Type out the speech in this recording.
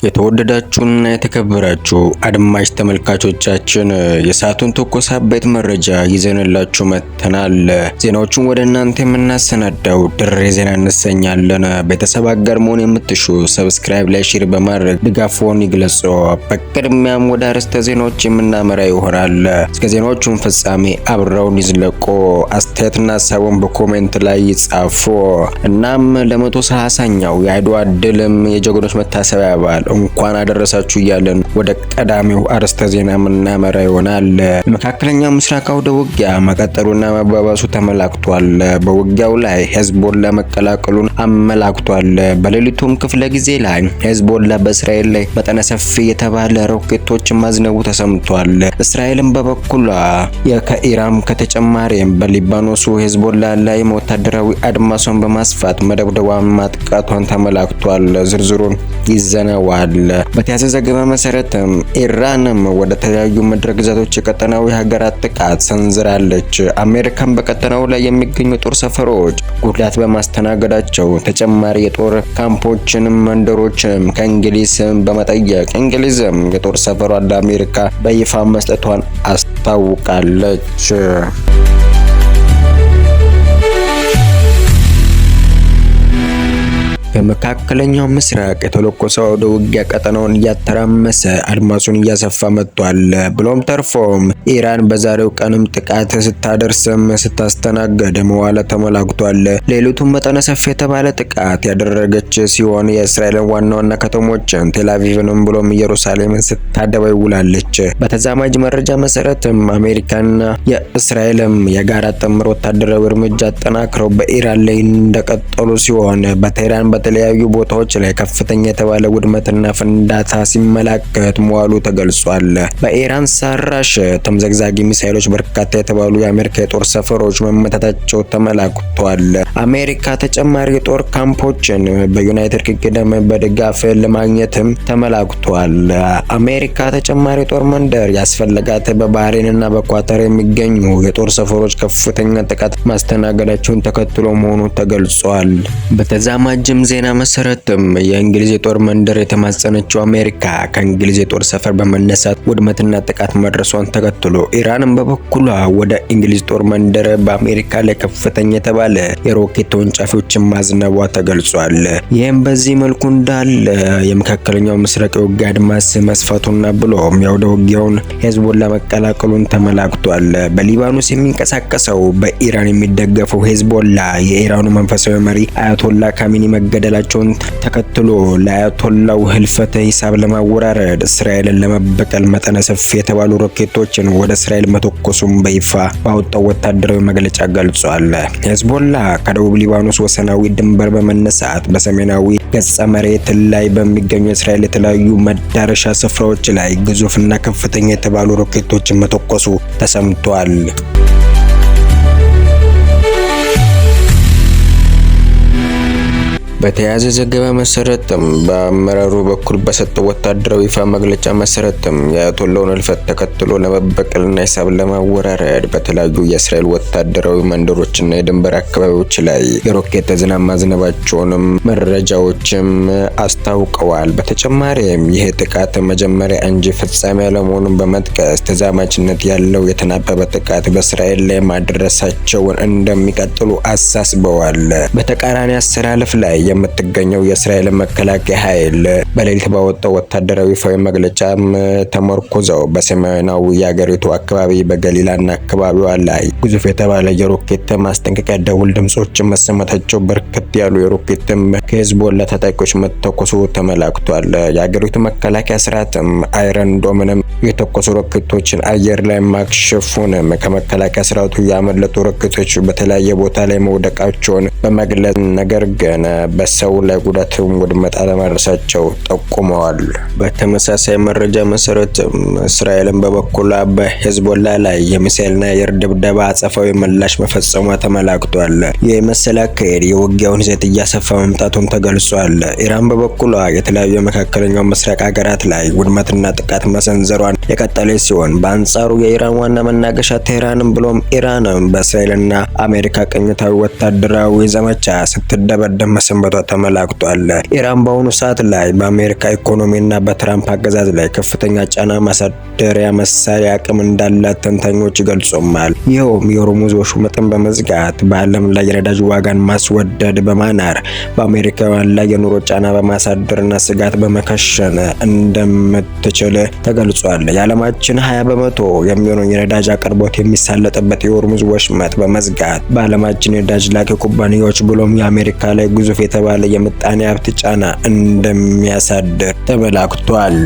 የተወደዳችሁና የተከበራችሁ አድማጭ ተመልካቾቻችን የሰዓቱን ትኩስ አበይት መረጃ ይዘንላችሁ መጥተናል። ዜናዎቹን ወደ እናንተ የምናሰናዳው ድሬ ዜና እንሰኛለን። ቤተሰብ አጋር መሆን የምትሹ ሰብስክራይብ ላይ ሼር በማድረግ ድጋፎን ይግለጹ። በቅድሚያም ወደ አርዕስተ ዜናዎች የምናመራ ይሆናል። እስከ ዜናዎቹን ፍጻሜ አብረውን ይዝለቁ። አስተያየትና ሀሳቡን በኮሜንት ላይ ይጻፉ። እናም ለ130ኛው የአድዋ ድልም የጀግኖች መታሰቢያ በዓል እንኳን አደረሳችሁ እያለን ወደ ቀዳሚው አርዕስተ ዜና የምናመራ ይሆናል። በመካከለኛው ምስራቅ አውደ ውጊያ መቀጠሉና መባባሱ ተመላክቷል። በውጊያው ላይ ሄዝቦላ መቀላቀሉን አመላክቷል። በሌሊቱም ክፍለ ጊዜ ላይ ሄዝቦላ በእስራኤል ላይ መጠነ ሰፊ የተባለ ሮኬቶችን ማዝነቡ ተሰምቷል። እስራኤልም በበኩሏ ከኢራን ከተጨማሪም በሊባኖሱ ሄዝቦላ ላይ ወታደራዊ አድማሷን በማስፋት መደብደቧን ማጥቃቷን ተመላክቷል። ዝርዝሩን ይዘነዋል። በተያዘ ዘገባ መሰረትም ኢራንም ወደ ተለያዩ ምድረ ግዛቶች የቀጠናዊ ሀገራት ጥቃት ሰንዝራለች። አሜሪካን በቀጠናው ላይ የሚገኙ ጦር ሰፈሮች ጉዳት በማስተናገዳቸው ተጨማሪ የጦር ካምፖችንም መንደሮችንም ከእንግሊዝ በመጠየቅ እንግሊዝም የጦር ሰፈሯን ለአሜሪካ በይፋ መስጠቷን አስታውቃለች። በመካከለኛው ምስራቅ የተለኮሰው ወደ ውጊያ ቀጠናውን እያተራመሰ አድማሱን እያሰፋ መጥቷል። ብሎም ተርፎም ኢራን በዛሬው ቀንም ጥቃት ስታደርስም ስታስተናገድ መዋለ ተመላክቷል። ሌሊቱን መጠነ ሰፊ የተባለ ጥቃት ያደረገች ሲሆን የእስራኤልን ዋና ዋና ከተሞችን ቴልአቪቭንም ብሎም ኢየሩሳሌምን ስታደባይ ውላለች። በተዛማጅ መረጃ መሰረትም አሜሪካና የእስራኤልም የጋራ ጥምር ወታደራዊ እርምጃ አጠናክረው በኢራን ላይ እንደቀጠሉ ሲሆን በቴህራን በተለያዩ ቦታዎች ላይ ከፍተኛ የተባለ ውድመትና ፍንዳታ ሲመላከት መዋሉ ተገልጿል። በኢራን ሰራሽ ተምዘግዛጊ ሚሳኤሎች በርካታ የተባሉ የአሜሪካ የጦር ሰፈሮች መመታታቸው ተመላክቷል። አሜሪካ ተጨማሪ የጦር ካምፖችን በዩናይትድ ኪንግደም በድጋፍ ለማግኘትም ተመላክቷል። አሜሪካ ተጨማሪ የጦር መንደር ያስፈልጋት በባህሬንና በኳታር የሚገኙ የጦር ሰፈሮች ከፍተኛ ጥቃት ማስተናገዳቸውን ተከትሎ መሆኑ ተገልጿል። በተዛማጅም ዜና መሰረትም የእንግሊዝ የጦር መንደር የተማጸነችው አሜሪካ ከእንግሊዝ የጦር ሰፈር በመነሳት ውድመትና ጥቃት መድረሷን ተከትሎ ኢራንም በበኩሏ ወደ እንግሊዝ ጦር መንደር በአሜሪካ ላይ ከፍተኛ የተባለ የሮኬት ተወንጫፊዎችን ማዝነቧ ተገልጿል። ይህም በዚህ መልኩ እንዳለ የመካከለኛው ምስራቅ የውጊያ አድማስ መስፋቱና ብሎም የአውደ ውጊያውን ሄዝቦላ መቀላቀሉን ተመላክቷል። በሊባኖስ የሚንቀሳቀሰው በኢራን የሚደገፈው ሄዝቦላ የኢራኑ መንፈሳዊ መሪ አያቶላ ካሚኒ መገደላቸውን ተከትሎ ለአያቶላው ህልፈተ ሂሳብ ለማወራረድ እስራኤልን ለመበቀል መጠነ ሰፊ የተባሉ ሮኬቶችን ወደ እስራኤል መተኮሱን በይፋ ባወጣው ወታደራዊ መግለጫ ገልጿል። ሄዝቦላ ከደቡብ ሊባኖስ ወሰናዊ ድንበር በመነሳት በሰሜናዊ ገጸ መሬት ላይ በሚገኙ እስራኤል የተለያዩ መዳረሻ ስፍራዎች ላይ ግዙፍና ከፍተኛ የተባሉ ሮኬቶችን መተኮሱ ተሰምቷል። በተያያዘ ዘገባ መሰረትም በአመራሩ በኩል በሰጠው ወታደራዊ ይፋ መግለጫ መሰረትም የአያቶላውን ህልፈት ተከትሎ ለመበቀልና ሂሳብ ለማወራረድ በተለያዩ የእስራኤል ወታደራዊ መንደሮችና የድንበር አካባቢዎች ላይ የሮኬት ዝናብ ማዝነባቸውንም መረጃዎችም አስታውቀዋል። በተጨማሪም ይህ ጥቃት መጀመሪያ እንጂ ፍጻሜ አለመሆኑን በመጥቀስ ተዛማችነት ያለው የተናበበ ጥቃት በእስራኤል ላይ ማድረሳቸውን እንደሚቀጥሉ አሳስበዋል። በተቃራኒ አሰላለፍ ላይ የምትገኘው የእስራኤል መከላከያ ኃይል በሌሊት ባወጣው ወታደራዊ ይፋዊ መግለጫም ተመርኩዘው በሰሜናዊ የአገሪቱ አካባቢ በገሊላና አካባቢዋ ላይ ግዙፍ የተባለ የሮኬት ማስጠንቀቂያ ደውል ድምጾች መሰማታቸው በርከት ያሉ የሮኬትም ከሄዝቦላ ታጣቂዎች መተኮሱ ተመላክቷል። የአገሪቱ መከላከያ ስርዓትም አይረን ዶምንም የተኮሱ ሮኬቶችን አየር ላይ ማክሸፉንም ከመከላከያ ስርዓቱ ያመለጡ ሮኬቶች በተለያየ ቦታ ላይ መውደቃቸውን በመግለጽ ነገር ግን በሰው ላይ ጉዳትም ውድመት አለማድረሳቸው ጠቁመዋል። በተመሳሳይ መረጃ መሰረትም እስራኤልን በበኩሏ በሄዝቦላ ላይ የሚሳኤልና የአየር ድብደባ አጸፋዊ ምላሽ መፈጸሟ ተመላክቷል። የመሰለ አካሄድ የውጊያውን ይዘት እያሰፋ መምጣቱን ተገልጿል። ኢራን በበኩሏ የተለያዩ የመካከለኛው ምስራቅ ሀገራት ላይ ውድመትና ጥቃት መሰንዘሯን የቀጠለች ሲሆን በአንጻሩ የኢራን ዋና መናገሻ ቴህራንም ብሎም ኢራንም በእስራኤልና አሜሪካ ቅኝታዊ ወታደራዊ ዘመቻ ስትደበደብ መሰንበቷ ተመላክቷል። ኢራን በአሁኑ ሰዓት ላይ በአሜሪካ ኢኮኖሚና በትራምፕ አገዛዝ ላይ ከፍተኛ ጫና ማሳደሪያ መሳሪያ አቅም እንዳላት ተንታኞች ገልጾማል። ይኸውም የሆርሙዝ ወሽመጥን በመዝጋት በዓለም ላይ የነዳጅ ዋጋን ማስወደድ በማናር በአሜሪካውያን ላይ የኑሮ ጫና በማሳደርና ስጋት በመከሸን እንደምትችል ተገልጿል። የዓለማችን 20% የሚሆነው የነዳጅ አቅርቦት የሚሳለጥበት የሆርሙዝ ወሽመጥ በመዝጋት በዓለማችን የነዳጅ ላኪ ኩባንያዎች ብሎም የአሜሪካ ላይ ግዙፍ የተባለ የምጣኔ ሀብት ጫና እንደሚያሳድር ተመላክቷል።